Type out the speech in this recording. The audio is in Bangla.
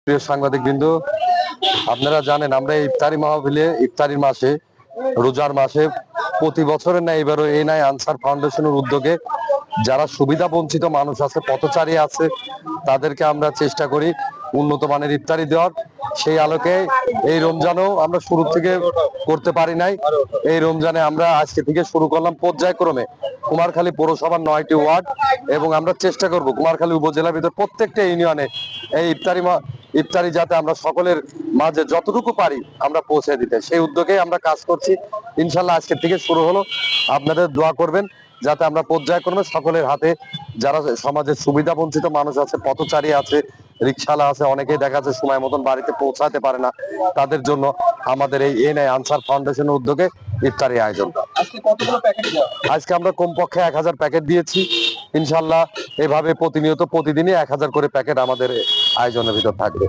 প্রিয় সাংবাদিক বিন্দু, আপনারা জানেন আমরা ইফতারি মাহফিলে ইফতারির মাসে, রোজার মাসে প্রতি বছরের ন্যায় এবারও এনআই আনসার ফাউন্ডেশনের উদ্যোগে যারা সুবিধা বঞ্চিত মানুষ আছে, পথচারী আছে, তাদেরকে আমরা চেষ্টা করি উন্নত মানের ইফতারি দেওয়ার। সেই আলোকে এই রমজানও আমরা শুরু থেকে করতে পারি নাই। এই রমজানে আমরা আজকে থেকে শুরু করলাম পর্যায়ক্রমে কুমারখালী পৌরসভার 9টি ওয়ার্ড, এবং আমরা চেষ্টা করব কুমারখালী উপজেলার ভিতর প্রত্যেকটা ইউনিয়নে এই ইফতারি যাতে আমরা সকলের মাঝে যতটুকু পারি আমরা পৌঁছে দিতে, সেই উদ্যোগে আমরা কাজ করছি। ইনশাল্লাহ আজকের থেকে শুরু হলো, আপনাদের দোয়া করবেন যাতে আমরা পর্যায়ক্রমে সকলের হাতে, যারা সমাজের সুবিধা বঞ্চিত মানুষ আছে, পথচারী আছে, রিক্সাওয়ালা আছে, অনেকেই দেখা যাচ্ছে সময় মতন বাড়িতে পৌঁছাতে পারে না, তাদের জন্য আমাদের এই এনআই আনসার ফাউন্ডেশনের উদ্যোগে ইফতারি আয়োজনটা। আজকে আমরা কমপক্ষে 1000 প্যাকেট দিয়েছি। ইনশাল্লাহ এভাবে প্রতিনিয়ত প্রতিদিনই 1000 করে প্যাকেট আমাদের আয়োজনের ভিতর থাকবে।